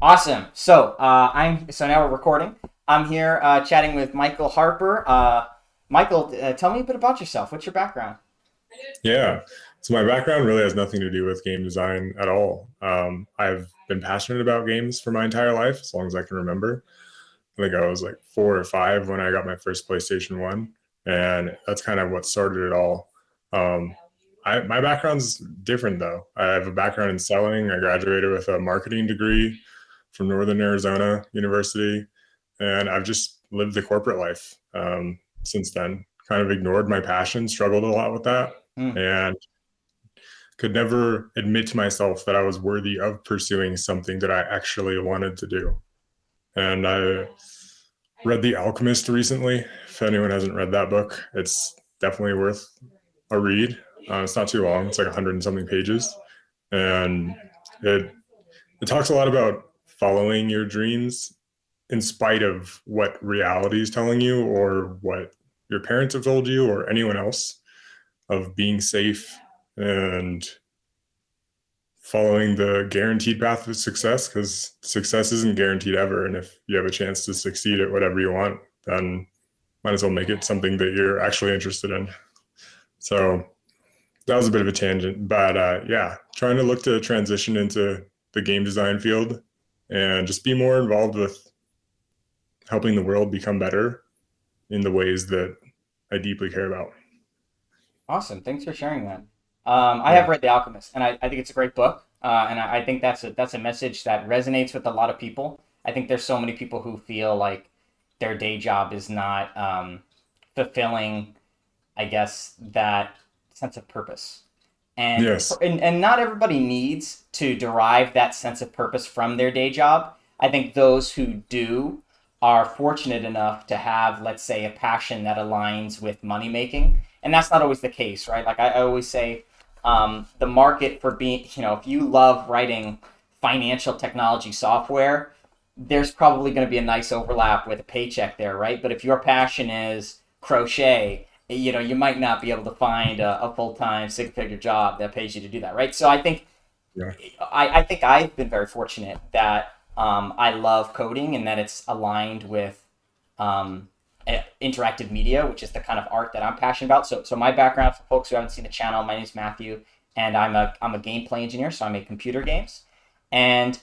Awesome. So now we're recording. I'm here chatting with Michael Harper. Michael, tell me a bit about yourself. What's your background? Yeah. So my background really has nothing to do with game design at all. I've been passionate about games for my entire life, as long as I can remember. I think I was like 4 or 5 when I got my first PlayStation 1. And that's kind of what started it all. Um, my background's different, though. I have a background in selling. I graduated with a marketing degree from Northern Arizona University. And I've just lived the corporate life since then. Kind of ignored my passion, struggled a lot with that, Hmm. and could never admit to myself that I was worthy of pursuing something that I actually wanted to do. And I read The Alchemist recently. If anyone hasn't read that book, it's definitely worth a read. It's not too long; it's like 100 and something pages, and it it talks a lot about following your dreams in spite of what reality is telling you or what your parents have told you or anyone else, of being safe and following the guaranteed path of success, because success isn't guaranteed ever. And if you have a chance to succeed at whatever you want, then might as well make it something that you're actually interested in. So that was a bit of a tangent, but yeah, trying to look to transition into the game design field and just be more involved with helping the world become better in the ways that I deeply care about. Awesome. Thanks for sharing that. I have Yeah. read The Alchemist, and I think it's a great book. And I think that's a message that resonates with a lot of people. I think there's so many people who feel like their day job is not fulfilling, I guess, that sense of purpose. And, Yes. and not everybody needs to derive that sense of purpose from their day job. I think those who do are fortunate enough to have, let's say, a passion that aligns with money making. And that's not always the case, right? Like I always say, the market for being, if you love writing financial technology software, there's probably going to be a nice overlap with a paycheck there, right? But if your passion is crochet, you might not be able to find a full-time six-figure job that pays you to do that, right? So Yeah. I think I've been very fortunate that I love coding and that it's aligned with um, interactive media, which is the kind of art that I'm passionate about. So my background, for folks who haven't seen the channel, my name is Matthew, and I'm a gameplay engineer, so I make computer games. And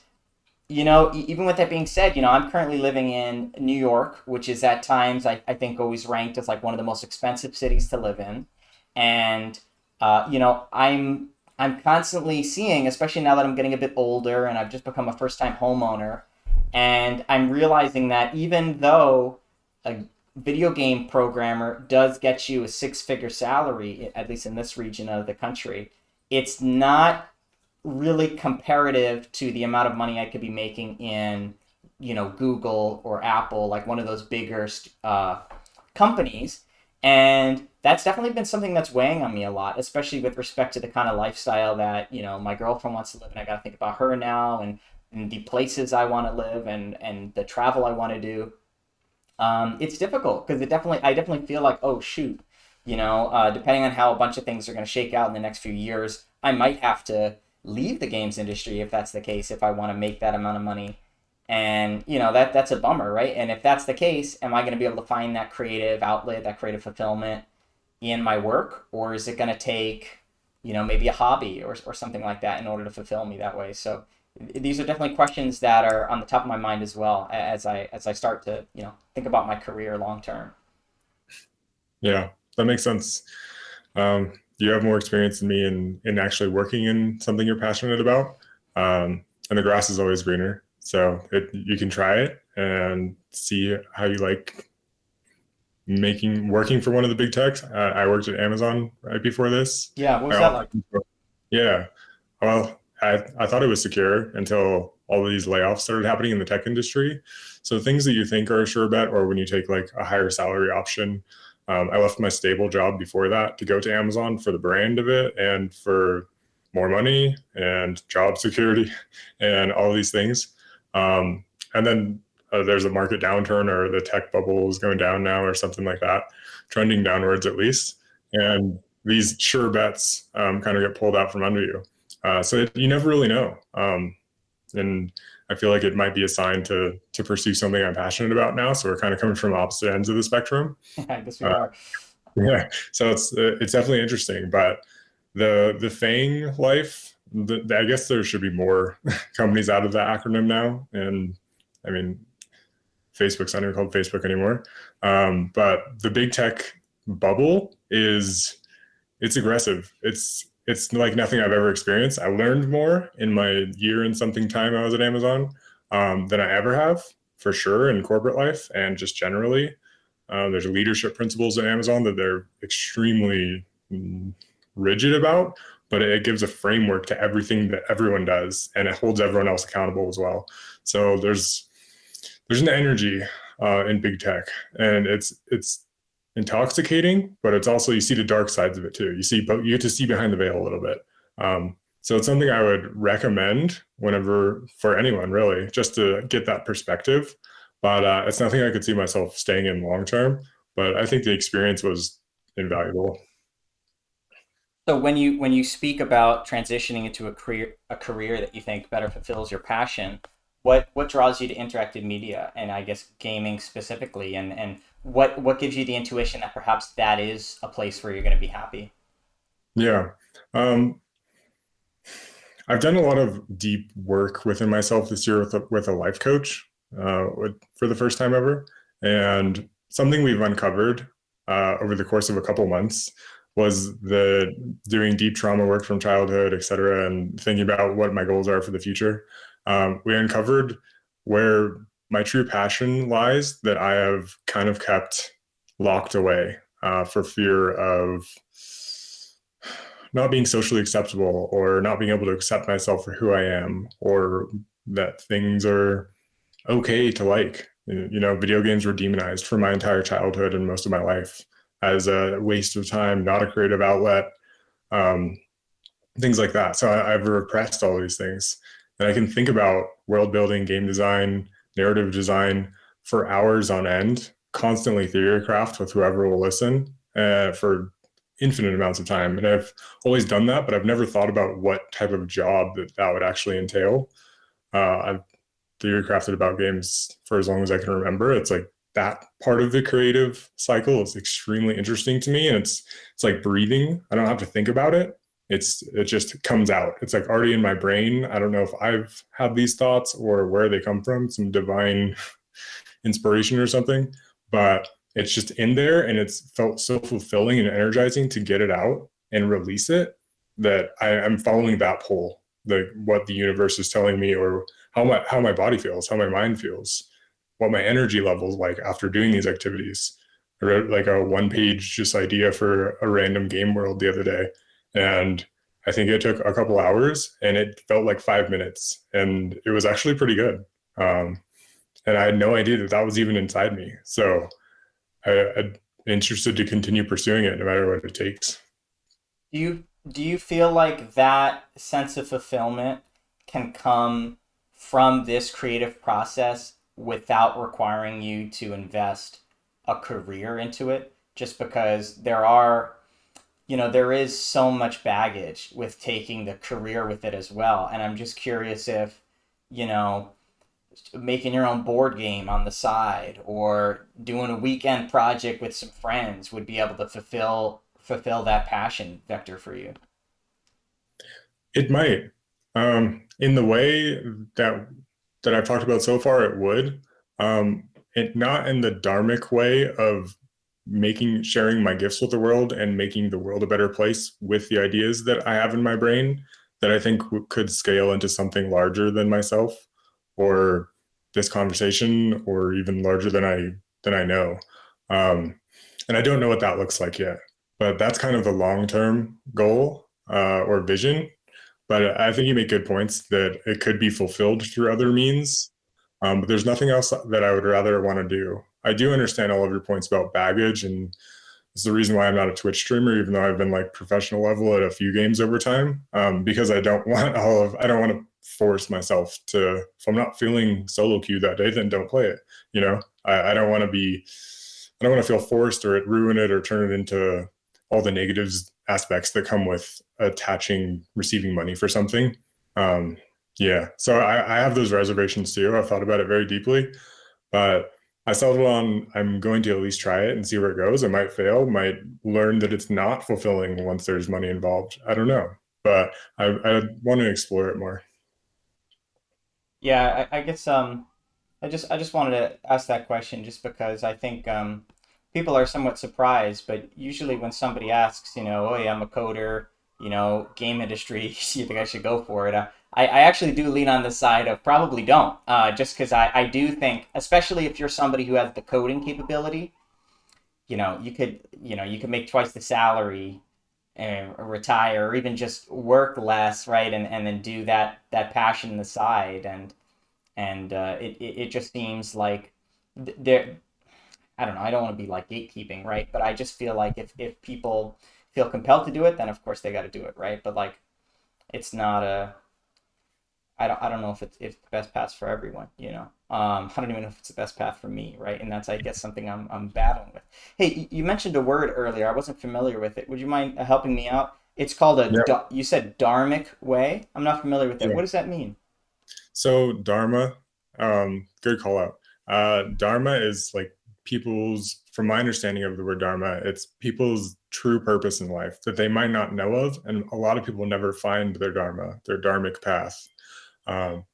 even with that being said, I'm currently living in New York, which is at times I think always ranked as like one of the most expensive cities to live in. And I'm constantly seeing, especially now that I'm getting a bit older and I've just become a first time homeowner, and I'm realizing that even though a video game programmer does get you a six-figure salary, at least in this region of the country, it's not really comparative to the amount of money I could be making in, Google or Apple, like one of those bigger companies. And that's definitely been something that's weighing on me a lot, especially with respect to the kind of lifestyle that, my girlfriend wants to live. And I got to think about her now and the places I want to live and the travel I want to do. It's difficult because I definitely feel like, oh shoot, depending on how a bunch of things are going to shake out in the next few years, I might have to leave the games industry if that's the case, if I want to make that amount of money. And that's a bummer, right? And if that's the case, am I going to be able to find that creative outlet, that creative fulfillment in my work, or is it going to take, maybe a hobby or something like that in order to fulfill me that way? So these are definitely questions that are on the top of my mind as well as I start to think about my career long term. Yeah. That makes sense. You have more experience than me in actually working in something you're passionate about. And the grass is always greener. So you can try it and see how you like working for one of the big techs. I worked at Amazon right before this. Yeah, what I was that also, like? yeah. Well, I thought it was secure until all of these layoffs started happening in the tech industry. So things that you think are a sure bet, or when you take like a higher salary option, I left my stable job before that to go to Amazon for the brand of it and for more money and job security and all these things. And then there's a market downturn, or the tech bubble is going down now or something like that, trending downwards at least. And these sure bets kind of get pulled out from under you. So you never really know. And I feel like it might be a sign to pursue something I'm passionate about now. So we're kind of coming from opposite ends of the spectrum. I guess we Uh, are. yeah, so it's definitely interesting. But the FANG life, I guess there should be more companies out of that acronym now. And I mean, Facebook's not even called Facebook anymore. But the big tech bubble is it's aggressive. It's like nothing I've ever experienced. I learned more in my year and something time I was at Amazon than I ever have, for sure, in corporate life and just generally. There's leadership principles at Amazon that they're extremely rigid about, but it gives a framework to everything that everyone does, and it holds everyone else accountable as well. So there's an energy in big tech, and it's intoxicating, but it's also you see the dark sides of it too. You get to see behind the veil a little bit. So it's something I would recommend whenever for anyone really, just to get that perspective. But it's nothing I could see myself staying in long term. But I think the experience was invaluable. So when you speak about transitioning into a career that you think better fulfills your passion, what draws you to interactive media and I guess gaming specifically, and what gives you the intuition that perhaps that is a place where you're going to be happy? Yeah. Um, I've done a lot of deep work within myself this year with a life coach for the first time ever. And something we've uncovered over the course of a couple months was the doing deep trauma work from childhood, et cetera, and thinking about what my goals are for the future. We uncovered where my true passion lies that I have kind of kept locked away for fear of not being socially acceptable or not being able to accept myself for who I am or that things are okay to like. You know, video games were demonized for my entire childhood and most of my life as a waste of time, not a creative outlet, um, things like that. So I've repressed all these things. And I can think about world building, game design, narrative design for hours on end, constantly theory craft with whoever will listen for infinite amounts of time. And I've always done that, but I've never thought about what type of job that would actually entail. I've theory crafted about games for as long as I can remember. It's like that part of the creative cycle is extremely interesting to me, and it's like breathing. I don't have to think about it. It just comes out. It's like already in my brain. I don't know if I've had these thoughts or where they come from, some divine inspiration or something, but it's just in there, and it's felt so fulfilling and energizing to get it out and release it that I'm following that pull, like what the universe is telling me, or how my body feels, how my mind feels, what my energy levels like after doing these activities. I wrote like a one page just idea for a random game world the other day, and I think it took a couple hours, and it felt like 5 minutes, and it was actually pretty good. Um, and I had no idea that was even inside me. So I'm interested to continue pursuing it no matter what it takes. Do you feel like that sense of fulfillment can come from this creative process without requiring you to invest a career into it? Just because there is so much baggage with taking the career with it as well. And I'm just curious if, you know, making your own board game on the side or doing a weekend project with some friends would be able to fulfill that passion vector for you. It might, in the way that that I've talked about so far, it would. It not in the dharmic way of sharing my gifts with the world and making the world a better place with the ideas that I have in my brain that I think could scale into something larger than myself or this conversation or even larger than I know. Um, and I don't know what that looks like yet, but that's kind of the long term goal or vision. But I think you make good points that it could be fulfilled through other means. But there's nothing else that I would rather want to do. I do understand all of your points about baggage, and it's the reason why I'm not a Twitch streamer, even though I've been like professional level at a few games over time. Because I don't want to force myself to. If I'm not feeling solo queue that day, then don't play it. You know, I don't want to be. I don't want to feel forced or it ruin it or turn it into all the negatives aspects that come with attaching receiving money for something. Um, Yeah. So I have those reservations too. I've thought about it very deeply, but I settled on I'm going to at least try it and see where it goes. I might fail, might learn that it's not fulfilling once there's money involved. I don't know, but I want to explore it more. Yeah, I guess I just wanted to ask that question just because I think people are somewhat surprised, but usually when somebody asks, oh yeah, I'm a coder, game industry, you think I should go for it? I actually do lean on the side of probably don't, just because I do think, especially if you're somebody who has the coding capability, you could make twice the salary and retire or even just work less, right? And then do that passion on the side and it just seems like there. I don't know. I don't want to be like gatekeeping, right? But I just feel like if people feel compelled to do it, then of course they got to do it, right? But like, it's not a. I don't know if it's the best path for everyone, you know. I don't even know if it's the best path for me, right? And that's I guess something I'm battling with. Hey, you mentioned a word earlier. I wasn't familiar with it. Would you mind helping me out? It's called Yeah. you said Dharmic way. I'm not familiar with that. Yeah. What does that mean? So Dharma, good call out. Dharma is like people's, from my understanding of the word Dharma, it's people's true purpose in life that they might not know of, and a lot of people never find their Dharma, their Dharmic path.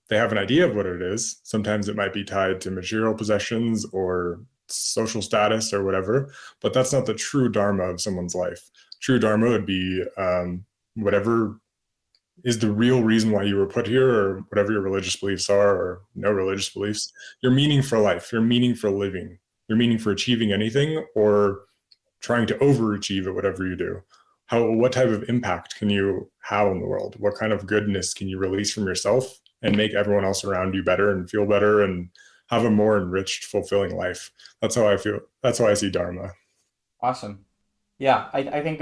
They have an idea of what it is. Sometimes it might be tied to material possessions or social status or whatever, but that's not the true Dharma of someone's life. True Dharma would be whatever is the real reason why you were put here, or whatever your religious beliefs are, or no religious beliefs, your meaning for life, your meaning for living, your meaning for achieving anything, or trying to overachieve at whatever you do. What type of impact can you have in the world? What kind of goodness can you release from yourself and make everyone else around you better and feel better and have a more enriched, fulfilling life? That's how I feel. That's how I see Dharma. Awesome. Yeah, I think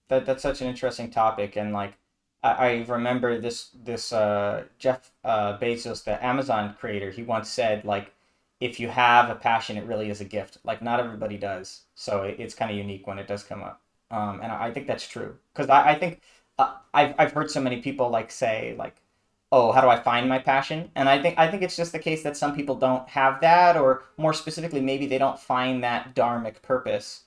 that's such an interesting topic, and like I remember this Jeff Bezos, the Amazon creator, he once said like if you have a passion, it really is a gift. Like not everybody does, so it's kind of unique when it does come up. And I think that's true because I think I've heard so many people like say like, oh, how do I find my passion? And I think it's just the case that some people don't have that, or more specifically, maybe they don't find that dharmic purpose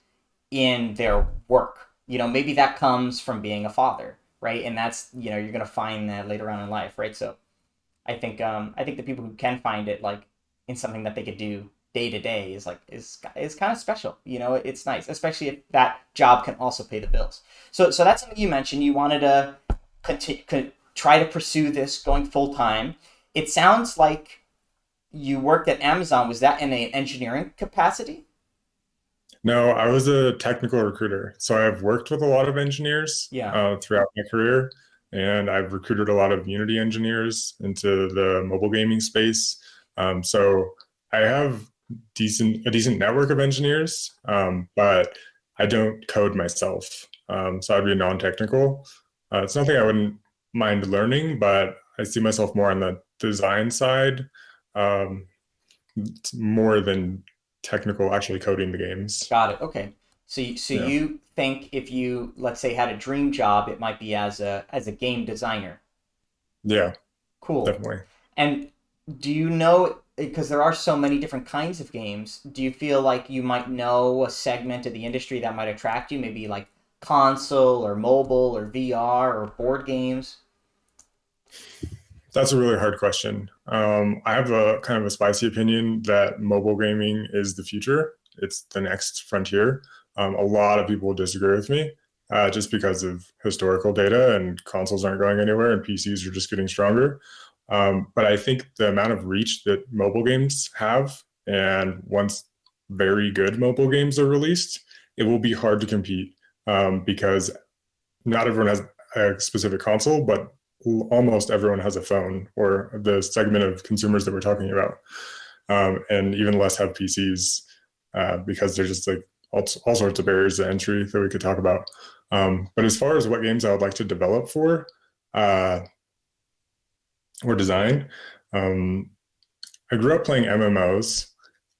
in their work. Maybe that comes from being a father, right? And that's you're gonna find that later on in life, right? So I think the people who can find it like in something that they could do day to day is like is kind of special. It's nice, especially if that job can also pay the bills. So that's something you mentioned. You wanted to try to pursue this going full time. It sounds like you worked at Amazon. Was that in an engineering capacity? No, I was a technical recruiter. So I've worked with a lot of engineers Yeah. throughout my career, and I've recruited a lot of Unity engineers into the mobile gaming space. So I have a decent network of engineers, but I don't code myself. So I'd be non-technical. It's nothing I wouldn't mind learning, but I see myself more on the design side, um, more than technical, actually coding the games. Got it. Okay. So Yeah. you think if you let's say had a dream job, it might be as a game designer. Yeah, Cool. definitely. And do you know because there are so many different kinds of games, do you feel like you might know a segment of the industry that might attract you, maybe like console or mobile or VR or board games? That's a really hard question. I have a kind of a spicy opinion that mobile gaming is the future. It's the next frontier. A lot of people disagree with me just because of historical data, and consoles aren't going anywhere and PCs are just getting stronger. But I think the amount of reach that mobile games have, and once very good mobile games are released, it will be hard to compete because not everyone has a specific console, but almost everyone has a phone, or the segment of consumers that we're talking about, and even less have PCs because there's just like all sorts of barriers to entry that we could talk about. But as far as what games I would like to develop for uh, or design, um, I grew up playing MMOs.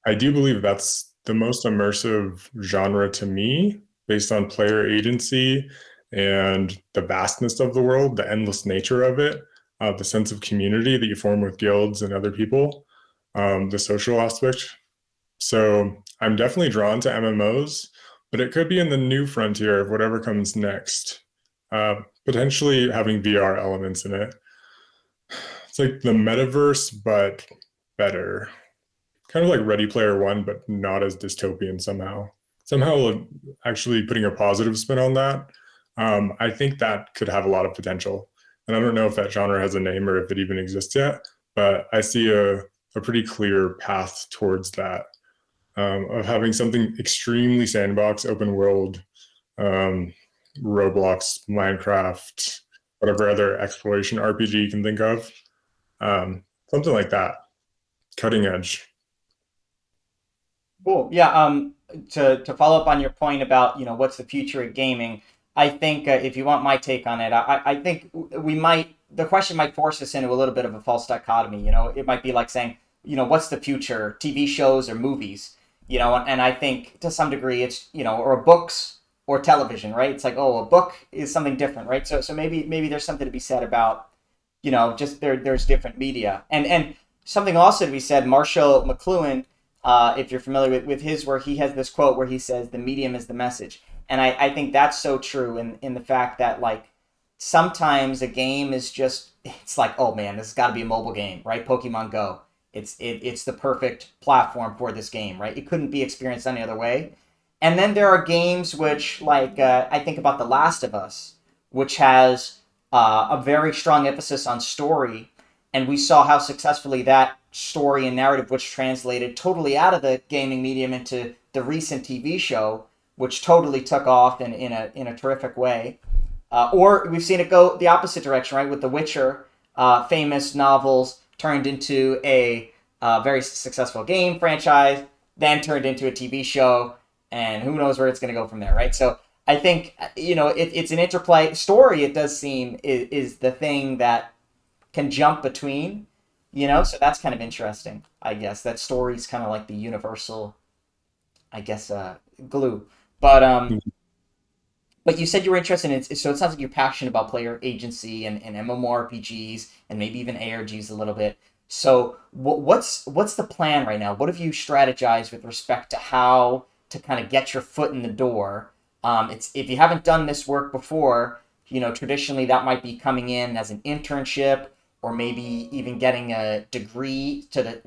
I do believe that's the most immersive genre to me, based on player agency and the vastness of the world, the endless nature of it. the sense of community that you form with guilds and other people, the social aspect. So I'm definitely drawn to MMOs, but it could be in the new frontier of whatever comes next. Potentially having VR elements in it. It's like the metaverse, but better. Kind of like Ready Player One, but not as dystopian somehow. Somehow, actually putting a positive spin on that, I think that could have a lot of potential. And I don't know if that genre has a name or if it even exists yet, but I see a pretty clear path towards that, of having something extremely sandbox, open world, um, Roblox, Minecraft, whatever other exploration RPG you can think of, something like that, cutting edge. Cool. Yeah. To follow up on your point about what's the future of gaming, I think if you want my take on it, I think we might the question might force us into a little bit of a false dichotomy. It might be like saying what's the future, TV shows or movies, and I think to some degree it's or books or television, right? It's like, oh, a book is something different, right? So maybe there's something to be said about just there's different media, and something also to be said. Marshall McLuhan, if you're familiar with his work, he has this quote where he says, "The medium is the message," and I think that's so true in the fact that like sometimes a game is just it's like, oh man, this has got to be a mobile game, right? Pokemon Go. It's the perfect platform for this game, right? It couldn't be experienced any other way. And then there are games which, like, I think about The Last of Us, which has a very strong emphasis on story, and we saw how successfully that story and narrative, which translated totally out of the gaming medium into the recent TV show, which totally took off in a terrific way. Or we've seen it go the opposite direction, right? With The Witcher, famous novels turned into a very successful game franchise, then turned into a TV show, and who knows where it's going to go from there, right? So I think it's an interplay. Story, it does seem, is the thing that can jump between, so that's kind of interesting, I guess. That story's kind of like the universal, I guess, glue. But but you said you were interested in it, so it sounds like you're passionate about player agency and MMORPGs and maybe even ARGs a little bit. So what's the plan right now? What have you strategized with respect to how to kind of get your foot in the door? It's if you haven't done this work before, traditionally that might be coming in as an internship or maybe even getting a degree to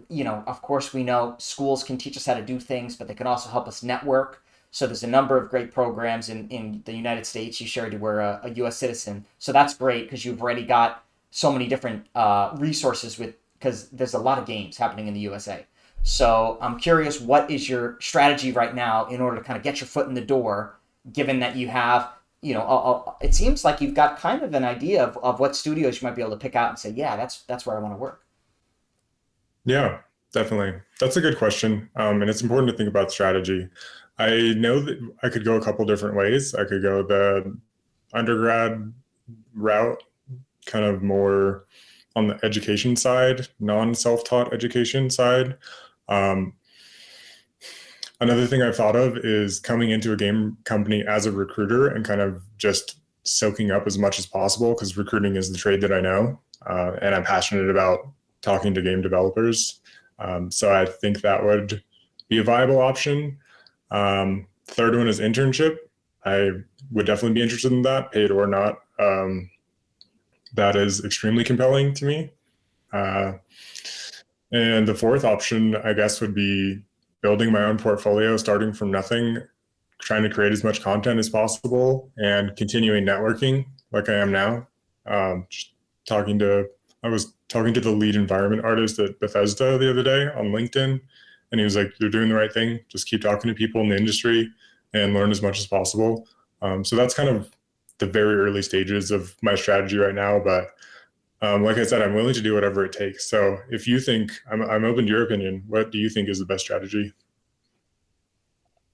of course we know schools can teach us how to do things, but they can also help us network. So there's a number of great programs in the United States. You shared you were a U.S. citizen, so that's great because you've already got so many different resources because there's a lot of games happening in the USA. So I'm curious, what is your strategy right now in order to kind of get your foot in the door, given that you have, it seems like you've got kind of an idea of what studios you might be able to pick out and say, yeah, that's where I want to work. Yeah, definitely. That's a good question. And it's important to think about strategy. I know that I could go a couple different ways. I could go the undergrad route, kind of more on the education side, non self taught education side. Um, Another thing I've thought of is coming into a game company as a recruiter and kind of just soaking up as much as possible because recruiting is the trade that I know. And I'm passionate about talking to game developers. So I think that would be a viable option. Third one is internship. I would definitely be interested in that, paid or not. That is extremely compelling to me. Uh, and the fourth option, I guess, would be building my own portfolio, starting from nothing, trying to create as much content as possible, and continuing networking like I am now. Just talking to, I was talking to the lead environment artist at Bethesda the other day on LinkedIn, and he was like, "You're doing the right thing. Just keep talking to people in the industry and learn as much as possible." So that's kind of the very early stages of my strategy right now, but like I said, I'm willing to do whatever it takes. So if you think I'm open to your opinion, what do you think is the best strategy?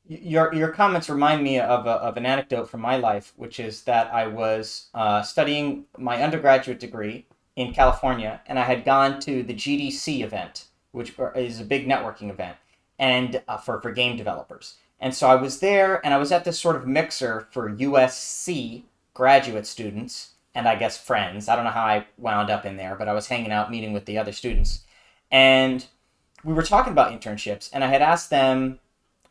Your comments remind me of an anecdote from my life, which is that I was studying my undergraduate degree in California, and I had gone to the GDC event, which is a big networking event, and for game developers. And so I was there, and I was at this sort of mixer for USC graduate students, and I guess friends. I don't know how I wound up in there, but I was hanging out, meeting with the other students. And we were talking about internships, and I had asked them,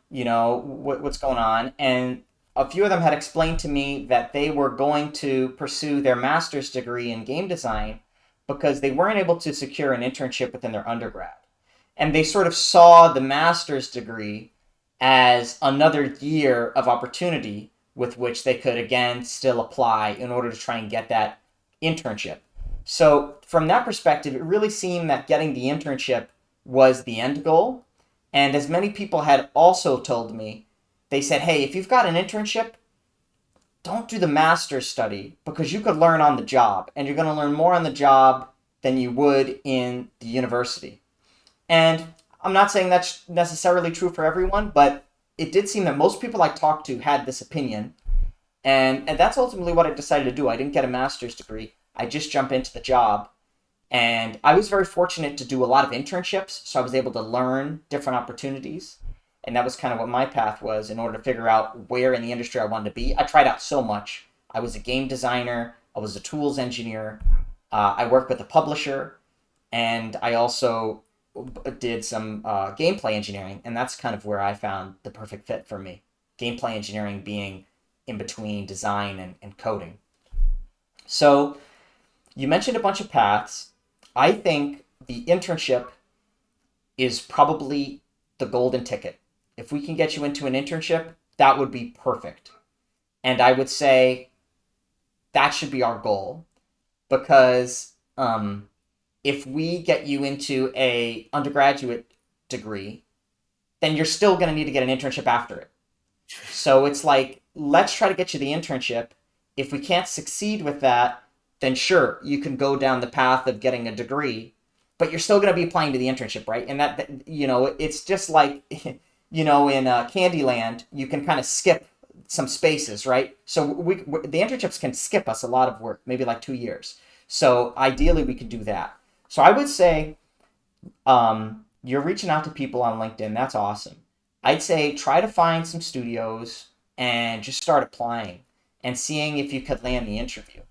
what's going on. And a few of them had explained to me that they were going to pursue their master's degree in game design because they weren't able to secure an internship within their undergrad. And they sort of saw the master's degree as another year of opportunity with which they could again still apply in order to try and get that internship. So, from that perspective, it really seemed that getting the internship was the end goal. And as many people had also told me, they said, hey, if you've got an internship, don't do the master's study because you could learn on the job and you're going to learn more on the job than you would in the university. And I'm not saying that's necessarily true for everyone, but it did seem that most people I talked to had this opinion. And that's ultimately what I decided to do. I didn't get a master's degree. I just jumped into the job. And I was very fortunate to do a lot of internships, so I was able to learn different opportunities. And that was kind of what my path was in order to figure out where in the industry I wanted to be. I tried out so much. I was a game designer, I was a tools engineer, I worked with a publisher, and I also did some gameplay engineering. And that's kind of where I found the perfect fit for me. Gameplay engineering being in between design and coding. So you mentioned a bunch of paths. I think the internship is probably the golden ticket. If we can get you into an internship, that would be perfect. And I would say that should be our goal because if we get you into a undergraduate degree, then you're still going to need to get an internship after it. So it's like, let's try to get you the internship. If we can't succeed with that, then sure, you can go down the path of getting a degree, but you're still going to be applying to the internship, right? And it's just like, in Candyland, you can kind of skip some spaces, right? So the internships can skip us a lot of work, maybe like 2 years. So ideally, we could do that. So I would say you're reaching out to people on LinkedIn. That's awesome. I'd say try to find some studios and just start applying and seeing if you could land the interview.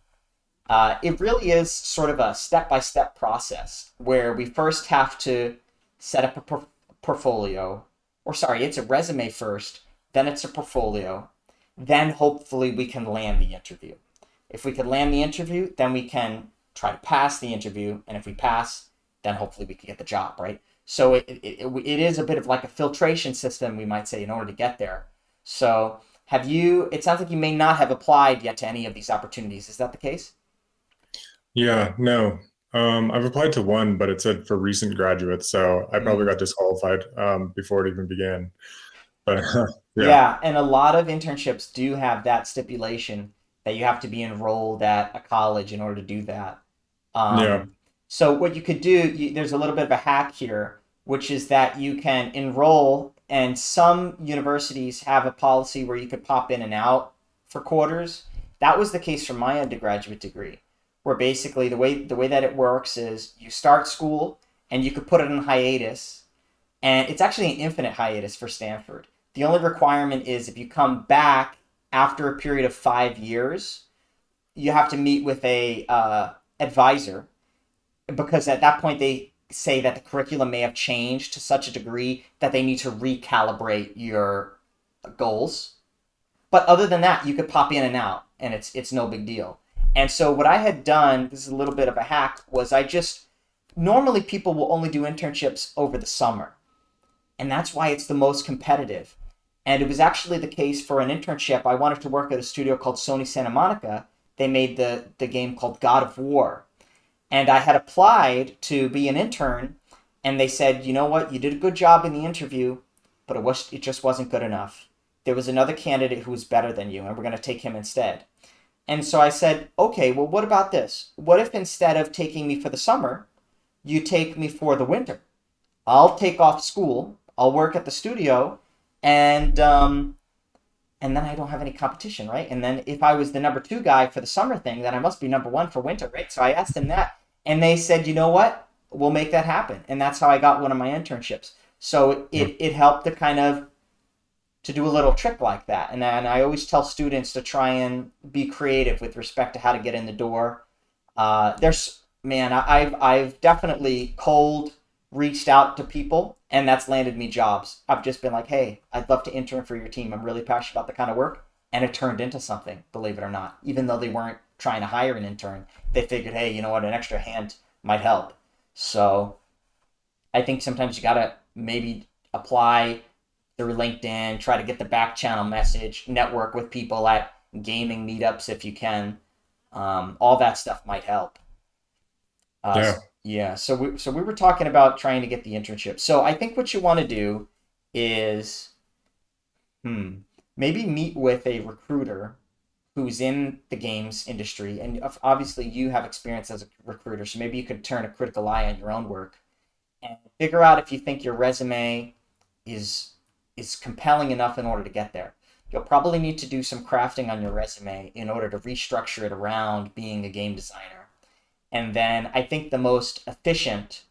It really is sort of a step-by-step process where we first have to set up a portfolio, or sorry, it's a resume first, then it's a portfolio, then hopefully we can land the interview. If we could land the interview, then we can try to pass the interview, and if we pass, then hopefully we can get the job, right? So it is a bit of like a filtration system, we might say, in order to get there. So it sounds like you may not have applied yet to any of these opportunities. Is that the case? Yeah, no. I've applied to one, but it said for recent graduates, so I probably Mm. got disqualified before it even began. But yeah, Yeah, and a lot of internships do have that stipulation that you have to be enrolled at a college in order to do that. yeah, So what you could do, there's a little bit of a hack here, which is that you can enroll, and some universities have a policy where you could pop in and out for quarters. That was the case for my undergraduate degree, where basically the way that it works is you start school and you could put it on hiatus, and it's actually an infinite hiatus for Stanford. The only requirement is if you come back after a period of 5 years, you have to meet with a advisor because at that point they say that the curriculum may have changed to such a degree that they need to recalibrate your goals. But other than that, you could pop in and out, and it's no big deal. And so what I had done, this is a little bit of a hack, was I just normally people will only do internships over the summer, and that's why it's the most competitive. And it was actually the case for an internship. I wanted to work at a studio called Sony Santa Monica. They made the game called God of War, and I had applied to be an intern, and they said, you know what, you did a good job in the interview, but it just wasn't good enough. There was another candidate who was better than you, and we're going to take him instead. And so I said, okay, well, what about this? What if instead of taking me for the summer, you take me for the winter? I'll take off school, I'll work at the studio, and then I don't have any competition, right? And then if I was the number two guy for the summer thing, then I must be number one for winter, right? So I asked them that, and they said, you know what? We'll make that happen. And that's how I got one of my internships. So it helped to kind of to do a little trick like that. And then I always tell students to try and be creative with respect to how to get in the door. There's man, I've definitely cold reached out to people, and that's landed me jobs. I've just been like, hey, I'd love to intern for your team. I'm really passionate about the kind of work, and it turned into something. Believe it or not, even though they weren't trying to hire an intern, they figured, hey, you know what, an extra hand might help. So I think sometimes you gotta maybe apply through LinkedIn, try to get the back channel message, network with people at gaming meetups if you can. All that stuff might help. Uh, Yeah. yeah, so we were talking about trying to get the internship. So I think what you want to do is hmm, maybe meet with a recruiter who's in the games industry, and obviously you have experience as a recruiter, so maybe you could turn a critical eye on your own work and figure out if you think your resume is is compelling enough in order to get there. You'll probably need to do some crafting on your resume in order to restructure it around being a game designer. And then I think the most efficient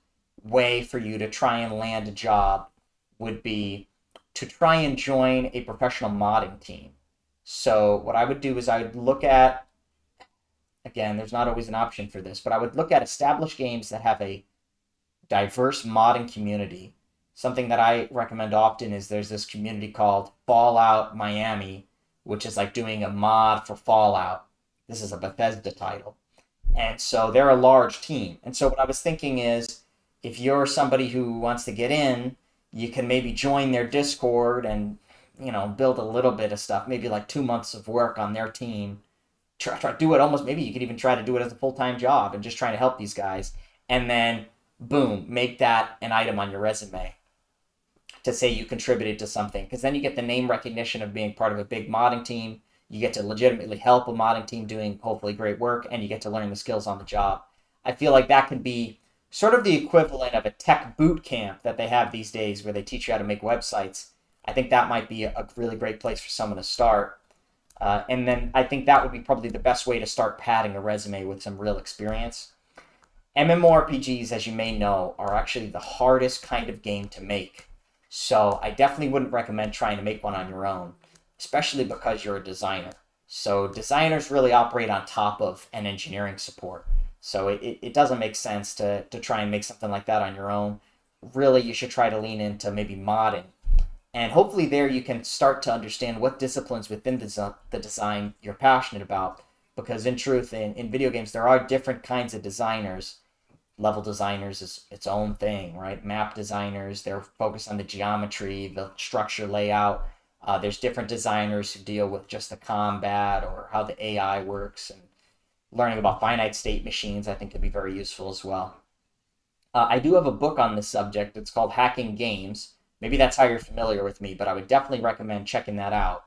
way for you to try and land a job would be to try and join a professional modding team. So what I would do is I would look at, again, there's not always an option for this, but I would look at established games that have a diverse modding community. Something that I recommend often is there's this community called Fallout Miami, which is like doing a mod for Fallout. This is a Bethesda title. And so they're a large team. And so what I was thinking is if you're somebody who wants to get in, you can maybe join their Discord and, build a little bit of stuff, maybe like 2 months of work on their team. Try to do it almost, maybe you could even try to do it as a full time job and just trying to help these guys. And then, boom, make that an item on your resume to say you contributed to something. Because then you get the name recognition of being part of a big modding team. You get to legitimately help a modding team doing hopefully great work, and you get to learn the skills on the job. I feel like that can be sort of the equivalent of a tech boot camp that they have these days where they teach you how to make websites. I think that might be a really great place for someone to start. And then I think that would be probably the best way to start padding a resume with some real experience. MMORPGs, as you may know, are actually the hardest kind of game to make. So I definitely wouldn't recommend trying to make one on your own, especially because you're a designer. So designers really operate on top of an engineering support. So it doesn't make sense to try and make something like that on your own. Really, you should try to lean into maybe modding. And hopefully there you can start to understand what disciplines within the design you're passionate about. Because in truth, in video games, there are different kinds of designers. Level designers is its own thing, right? Map designers, they're focused on the geometry, the structure layout. There's different designers who deal with just the combat or how the AI works, and learning about finite state machines I think could be very useful as well. I do have a book on this subject. It's called Hacking Games. Maybe that's how you're familiar with me, but I would definitely recommend checking that out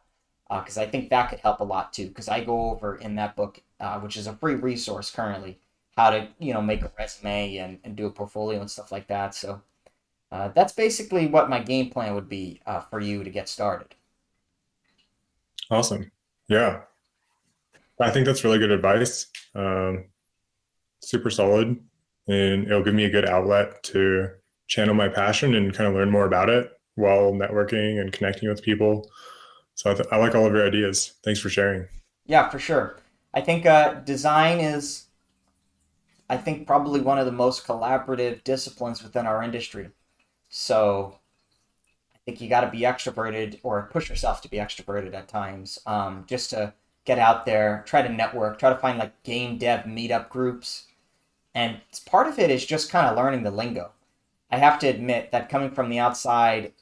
because I think that could help a lot too. Because I go over in that book, which is a free resource currently, how to make a resume and do a portfolio and stuff like that. So that's basically what my game plan would be for you to get started. Awesome. Yeah. I think that's really good advice. Super solid. And it'll give me a good outlet to channel my passion and kind of learn more about it while networking and connecting with people. So I like all of your ideas. Thanks for sharing. Yeah, for sure. I think design is, I think, probably one of the most collaborative disciplines within our industry. So I think you got to be extroverted or push yourself to be extroverted at times, just to get out there, try to network, try to find like game dev meetup groups. And part of it is just kind of learning the lingo. I have to admit that coming from the outside,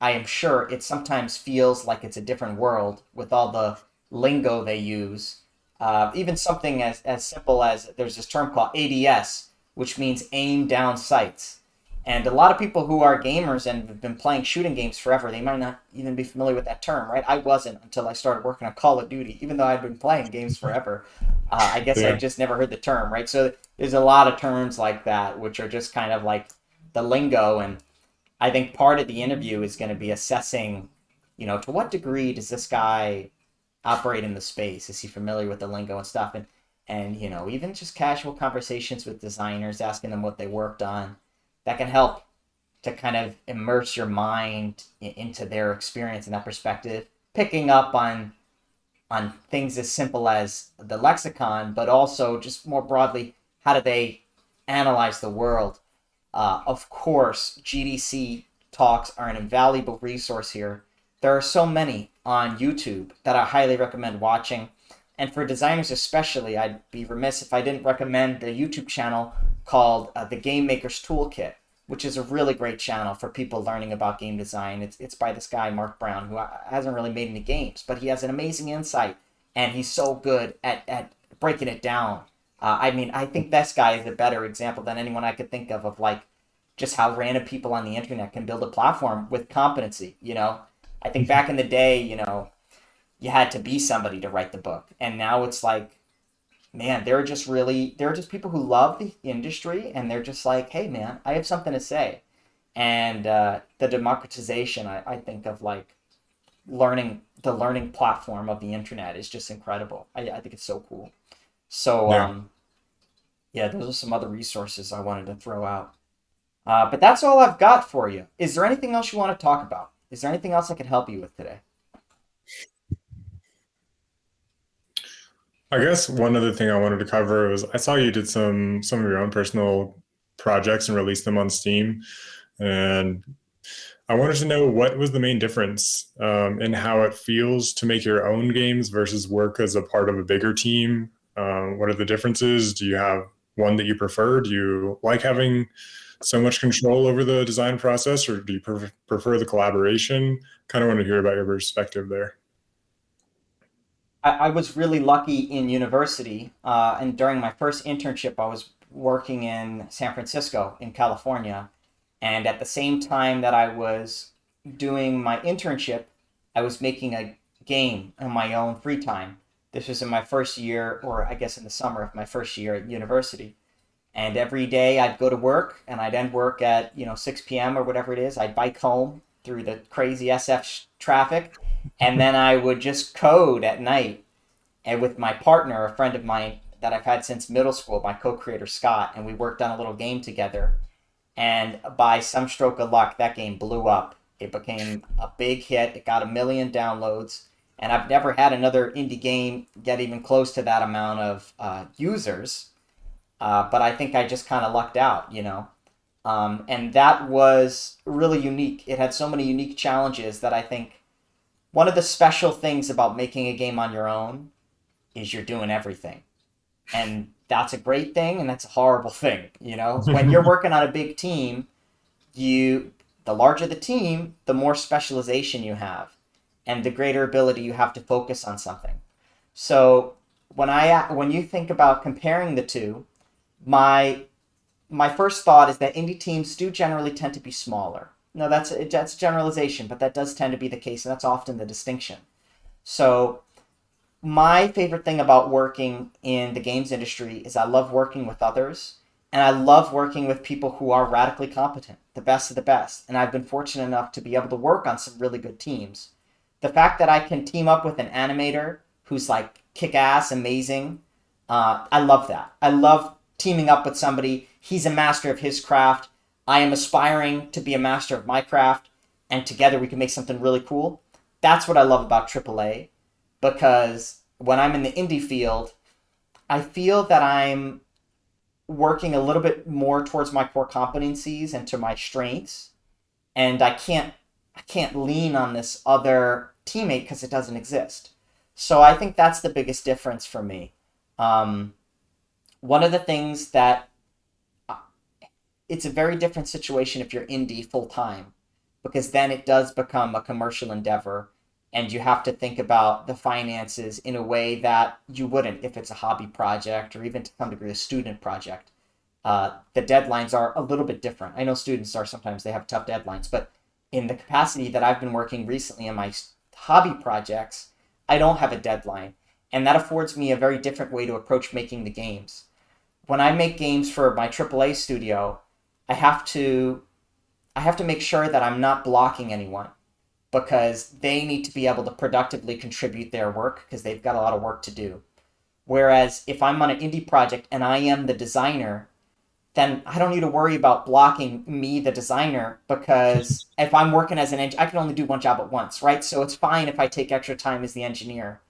I am sure it sometimes feels like it's a different world with all the lingo they use. Even something as simple as there's this term called ADS, which means aim down sights. And a lot of people who are gamers and have been playing shooting games forever, they might not even be familiar with that term, right? I wasn't until I started working on Call of Duty, even though I'd been playing games forever. I guess I Yeah. just never heard the term, right? So there's a lot of terms like that, which are just kind of like the lingo. And I think part of the interview is going to be assessing, to what degree does this guy operate in the space? Is he familiar with the lingo and stuff? And even just casual conversations with designers, asking them what they worked on, that can help. to kind of immerse your mind into their experience and that perspective, picking up on things as simple as the lexicon, but also just more broadly, how do they analyze the world? Of course, GDC talks are an invaluable resource here. There are so many on YouTube that I highly recommend watching. And for designers especially, I'd be remiss if I didn't recommend the YouTube channel called The Game Maker's Toolkit, which is a really great channel for people learning about game design. It's by this guy, Mark Brown, who hasn't really made any games, but he has an amazing insight, and he's so good at breaking it down. I mean, I think this guy is a better example than anyone I could think of like just how random people on the internet can build a platform with competency, you know? I think back in the day, you know, you had to be somebody to write the book. And now it's like, man, there are just people who love the industry and they're just like, hey, man, I have something to say. And the democratization, I think, of like the learning platform of the internet is just incredible. I think it's so cool. So, Yeah. yeah, those are some other resources I wanted to throw out. But that's all I've got for you. Is there anything else you want to talk about? Is there anything else I can help you with today? I guess one other thing I wanted to cover was I saw you did some of your own personal projects and released them on Steam, and I wanted to know what was the main difference in how it feels to make your own games versus work as a part of a bigger team. What are the differences? Do you have one that you prefer? Do you like having so much control over the design process, or do you prefer the collaboration? Kind of want to hear about your perspective there. I was really lucky in university, and during my first internship, I was working in San Francisco, in California. And at the same time that I was doing my internship, I was making a game in my own free time. This was in my first year, or I guess in the summer of my first year at university. And every day I'd go to work and I'd end work at, 6 p.m. or whatever it is. I'd bike home through the crazy SF traffic. And then I would just code at night and with my partner, a friend of mine that I've had since middle school, my co-creator Scott, and we worked on a little game together. And by some stroke of luck, that game blew up. It became a big hit. It got 1 million downloads, and I've never had another indie game get even close to that amount of users. But I think I just kind of lucked out, you know. And that was really unique. It had so many unique challenges that I think one of the special things about making a game on your own is you're doing everything. And that's a great thing and that's a horrible thing, you know? When you're working on a big team, you the larger the team, the more specialization you have and the greater ability you have to focus on something. So when you think about comparing the two, my my first thought is that indie teams do generally tend to be smaller. No, that's generalization, but that does tend to be the case, and that's often the distinction. So my favorite thing about working in the games industry is I love working with others, and I love working with people who are radically competent, the best of the best. And I've been fortunate enough to be able to work on some really good teams. The fact that I can team up with an animator who's like kick ass, amazing, I love that. I love teaming up with somebody. He's a master of his craft. I am aspiring to be a master of my craft, and together we can make something really cool. That's what I love about AAA, because when I'm in the indie field, I feel that I'm working a little bit more towards my core competencies and to my strengths, and I can't lean on this other teammate because it doesn't exist. So I think that's the biggest difference for me. Um, One of the things that it's a very different situation if you're indie full time, because then it does become a commercial endeavor and you have to think about the finances in a way that you wouldn't if it's a hobby project or even to some degree a student project. The deadlines are a little bit different. I know students are sometimes they have tough deadlines, but in the capacity that I've been working recently in my hobby projects, I don't have a deadline. And that affords me a very different way to approach making the games. When I make games for my AAA studio, I have to I have to make sure that I'm not blocking anyone because they need to be able to productively contribute their work because they've got a lot of work to do. Whereas if I'm on an indie project and I am the designer, then I don't need to worry about blocking me, the designer, because if I'm working as an engineer, I can only do one job at once, right? So it's fine if I take extra time as the engineer.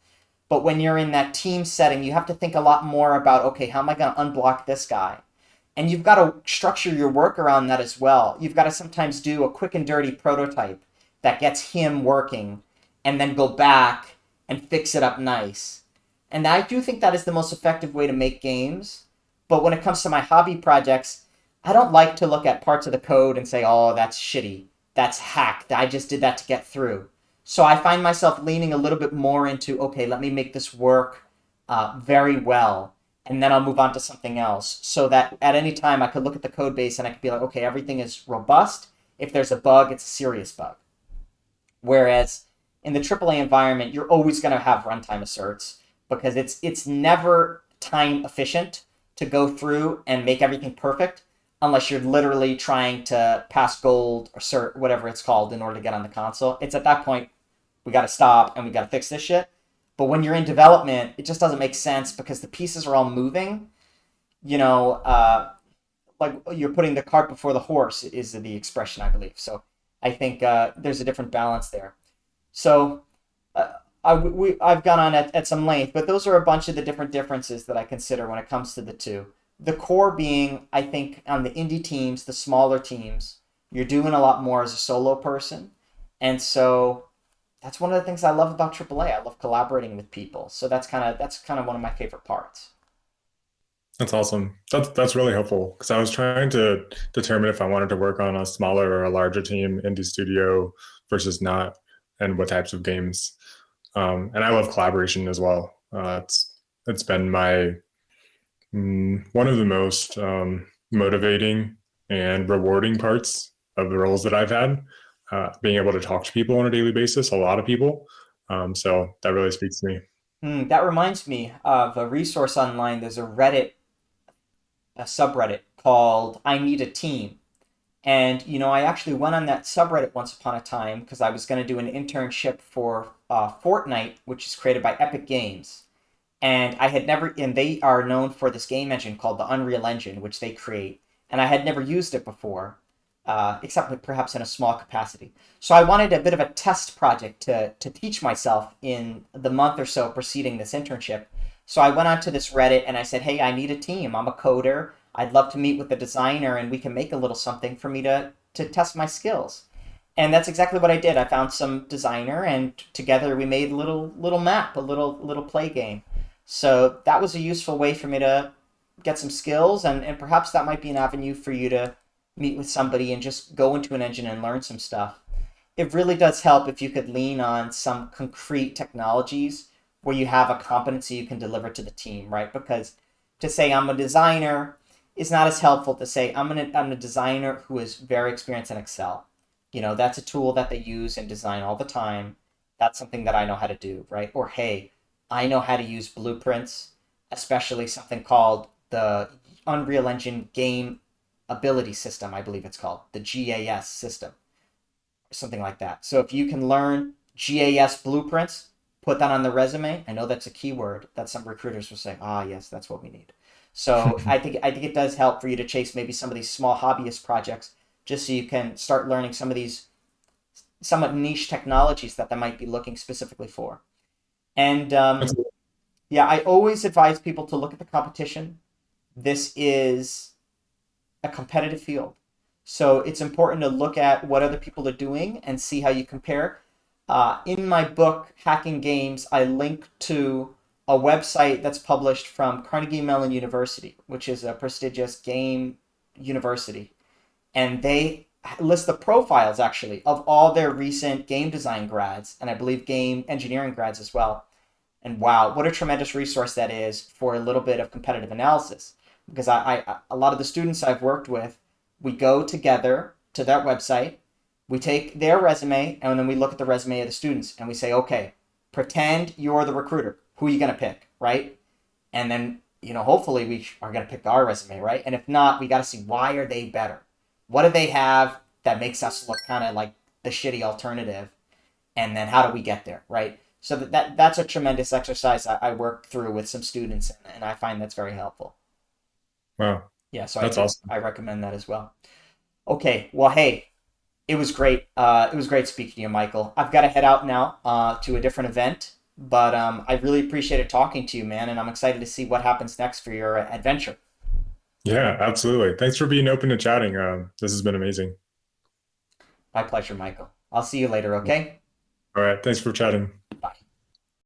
But when you're in that team setting, you have to think a lot more about, okay, how am I going to unblock this guy? And you've got to structure your work around that as well. You've got to sometimes do a quick and dirty prototype that gets him working and then go back and fix it up nice. And I do think that is the most effective way to make games. But when it comes to my hobby projects, I don't like to look at parts of the code and say, oh, that's shitty. That's hacked. I just did that to get through. So I find myself leaning a little bit more into, okay, let me make this work very well, and then I'll move on to something else. So that at any time I could look at the code base and I could be like, okay, everything is robust. If there's a bug, it's a serious bug. Whereas in the AAA environment, you're always going to have runtime asserts because it's never time efficient to go through and make everything perfect unless you're literally trying to pass gold or cert, whatever it's called, in order to get on the console. It's at that point we got to stop and we got to fix this shit. But when you're in development, it just doesn't make sense because the pieces are all moving. You know, like you're putting the cart before the horse is the expression, I believe. So I think there's a different balance there. So I've gone on at some length, but those are a bunch of the different differences that I consider when it comes to the two. The core being, I think, on the indie teams, the smaller teams, you're doing a lot more as a solo person. And so that's one of the things I love about AAA. I love collaborating with people. So that's kind of one of my favorite parts. That's awesome. That's really helpful because I was trying to determine if I wanted to work on a smaller or a larger team, indie studio versus not, and what types of games. And I love collaboration as well. It's been my one of the most motivating and rewarding parts of the roles that I've had. Being able to talk to people on a daily basis, a lot of people. So that really speaks to me. That reminds me of a resource online. There's a subreddit called I Need a Team. And, I actually went on that subreddit once upon a time because I was going to do an internship for Fortnite, which is created by Epic Games. And I had never, and they are known for this game engine called the Unreal Engine, which they create. And I had never used it before, except perhaps in a small capacity. So I wanted a bit of a test project to teach myself in the month or so preceding this internship. So I went onto this Reddit and I said, hey, I need a team. I'm a coder. I'd love to meet with the designer and we can make a little something for me to test my skills. And that's exactly what I did. I found some designer and together we made a little map, a little play game. So that was a useful way for me to get some skills and perhaps that might be an avenue for you to meet with somebody and just go into an engine and learn some stuff. It really does help if you could lean on some concrete technologies where you have a competency you can deliver to the team, right? Because to say I'm a designer is not as helpful to say I'm a designer who is very experienced in Excel. That's a tool that they use in design all the time. That's something that I know how to do, right? Or hey, I know how to use blueprints, especially something called the Unreal Engine Game Ability System, I believe it's called, the GAS system, or something like that. So if you can learn GAS blueprints, put that on the resume. I know that's a keyword that some recruiters will say, ah, yes, that's what we need. So I think it does help for you to chase maybe some of these small hobbyist projects, just so you can start learning some of these somewhat niche technologies that they might be looking specifically for. And yeah, I always advise people to look at the competition. This is a competitive field. So it's important to look at what other people are doing and see how you compare. In my book, Hacking Games, I link to a website that's published from Carnegie Mellon University, which is a prestigious game university. And they list the profiles, actually, of all their recent game design grads, and I believe game engineering grads as well. And wow, what a tremendous resource that is for a little bit of competitive analysis. Because a lot of the students I've worked with, we go together to that website, we take their resume, and then we look at the resume of the students, and we say, okay, pretend you're the recruiter. Who are you going to pick, right? And then, hopefully we are going to pick our resume, right? And if not, we got to see why are they better? What do they have that makes us look kind of like the shitty alternative? And then how do we get there, right? So that's a tremendous exercise I work through with some students, and I find that's very helpful. Wow. Yeah, so That's awesome. I recommend that as well. Okay, well, hey, it was great. It was great speaking to you, Michael. I've got to head out now to a different event, but I really appreciated talking to you, man, and I'm excited to see what happens next for your adventure. Yeah, absolutely. Thanks for being open to chatting. This has been amazing. My pleasure, Michael. I'll see you later, okay? All right. Thanks for chatting.